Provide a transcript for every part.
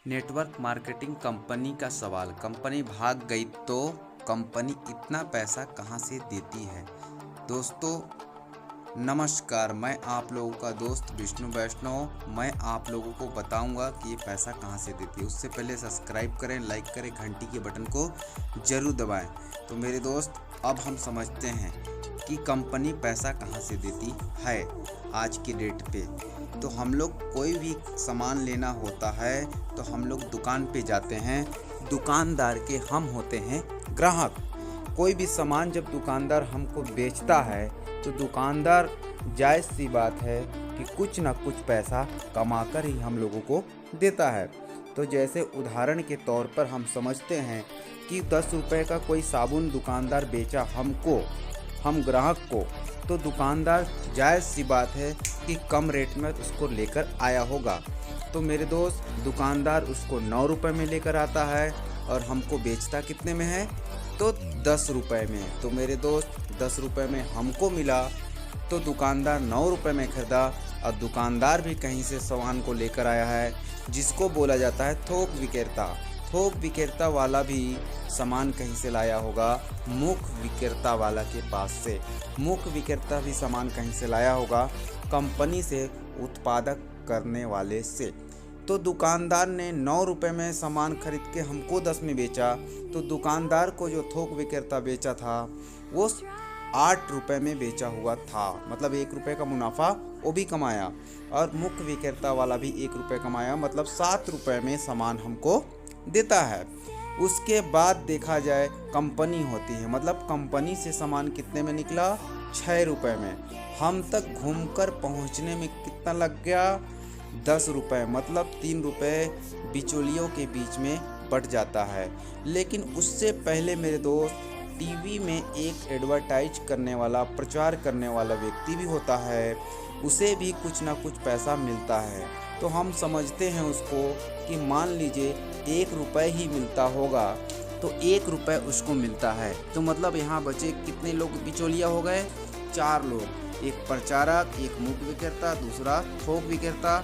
Network marketing company का सवाल। Company भाग गई तो कंपनी इतना पैसा कहां से देती है। दोस्तों नमस्कार, मैं आप लोगों का दोस्त विष्णु वैष्णव। मैं आप लोगों को बताऊंगा कि ये पैसा कहां से देती है। उससे पहले सब्सक्राइब करें, लाइक करें, घंटी के बटन को ज़रूर दबाएं। तो मेरे दोस्त अब हम समझते हैं कि कंपनी पैसा कहां से देती है आज की डेट पे। तो हम लोग कोई भी सामान लेना होता है तो हम लोग दुकान पे जाते हैं। दुकानदार के हम होते हैं ग्राहक। कोई भी सामान जब दुकानदार हमको बेचता है तो दुकानदार जायज़ सी बात है कि कुछ ना कुछ पैसा कमाकर ही हम लोगों को देता है। तो जैसे उदाहरण के तौर पर हम समझते हैं कि 10 रुपये का कोई साबुन दुकानदार बेचा हमको, हम ग्राहक को, तो दुकानदार जायज़ सी बात है कि कम रेट में उसको लेकर आया होगा। तो मेरे दोस्त दुकानदार उसको 9 रुपये में लेकर आता है और हमको बेचता कितने में है, तो 10 रुपये में। तो मेरे दोस्त 10 रुपये में हमको मिला तो दुकानदार 9 रुपये में खरीदा। और दुकानदार भी कहीं से सामान को लेकर आया है जिसको बोला जाता है थोक विक्रेता। थोक विक्रेता वाला भी सामान कहीं से लाया होगा मुख्य विक्रेता वाला के पास से। मुख्य विक्रेता भी सामान कहीं से लाया होगा कंपनी से, उत्पादक करने वाले से। तो दुकानदार ने 9 रुपये में सामान खरीद के हमको 10 में बेचा। तो दुकानदार को जो थोक विक्रेता बेचा था वो 8 रुपये में बेचा हुआ था, मतलब 1 रुपये का मुनाफा वो भी कमाया। और मुख्य विक्रेता वाला भी 1 रुपये कमाया, मतलब 7 रुपये में सामान हमको देता है। उसके बाद देखा जाए कंपनी होती है, मतलब कंपनी से सामान कितने में निकला, 6 रुपये में। हम तक घूमकर पहुंचने में कितना लग गया, 10 रुपये, मतलब 3 रुपये बिचौलियों के बीच में बट जाता है। लेकिन उससे पहले मेरे दोस्त टीवी में एक एडवर्टाइज करने वाला, प्रचार करने वाला व्यक्ति भी होता है, उसे भी कुछ ना कुछ पैसा मिलता है। तो हम समझते हैं उसको कि मान लीजिए 1 रुपये ही मिलता होगा, तो 1 रुपये उसको मिलता है। तो मतलब यहाँ बचे कितने लोग बिचौलिया हो गए, 4 लोग, एक प्रचारक, एक मुख्य विक्रेता, दूसरा थोक विक्रेता,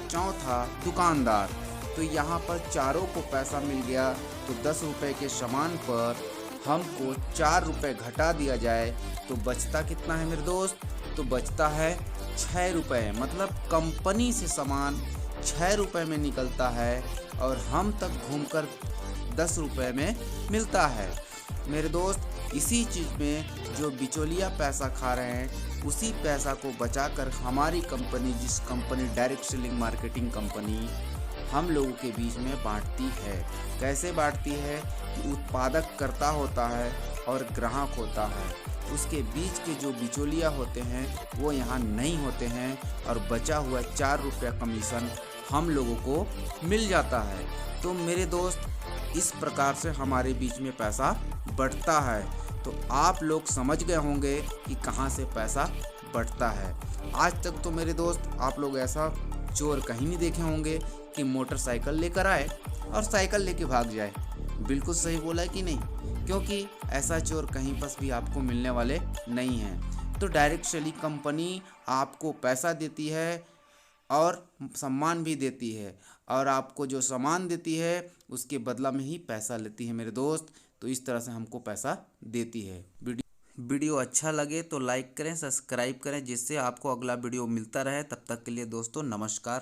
चौथा दुकानदार। तो यहाँ पर चारों को पैसा मिल गया। तो 10 रुपये के सामान पर हमको 4 रुपये घटा दिया जाए तो बचता कितना है मेरे दोस्त, तो बचता है 6 रुपये। मतलब कंपनी से सामान 6 रुपये में निकलता है और हम तक घूमकर 10 रुपये में मिलता है। मेरे दोस्त इसी चीज़ में जो बिचौलिया पैसा खा रहे हैं, उसी पैसा को बचाकर हमारी कंपनी, जिस company direct selling marketing company, हम लोगों के बीच में बांटती है। कैसे बांटती है कि उत्पादक करता होता है और ग्राहक होता है, उसके बीच के जो बिचौलिया होते हैं वो यहाँ नहीं होते हैं और बचा हुआ 4 रुपया कमीशन हम लोगों को मिल जाता है। तो मेरे दोस्त इस प्रकार से हमारे बीच में पैसा बढ़ता है। तो आप लोग समझ गए होंगे कि कहाँ से पैसा बढ़ता है। आज तक तो मेरे दोस्त आप लोग ऐसा चोर कहीं नहीं देखे होंगे कि मोटरसाइकिल लेकर आए और साइकिल लेके भाग जाए। बिल्कुल सही बोला है कि नहीं, क्योंकि ऐसा चोर कहीं पर भी आपको मिलने वाले नहीं हैं। तो डायरेक्ट सेलिंग कंपनी आपको पैसा देती है और सम्मान भी देती है, और आपको जो सामान देती है उसके बदला में ही पैसा लेती है मेरे दोस्त। तो इस तरह से हमको पैसा देती है। वीडियो अच्छा लगे तो लाइक करें, सब्सक्राइब करें, जिससे आपको अगला वीडियो मिलता रहे। तब तक के लिए दोस्तों नमस्कार।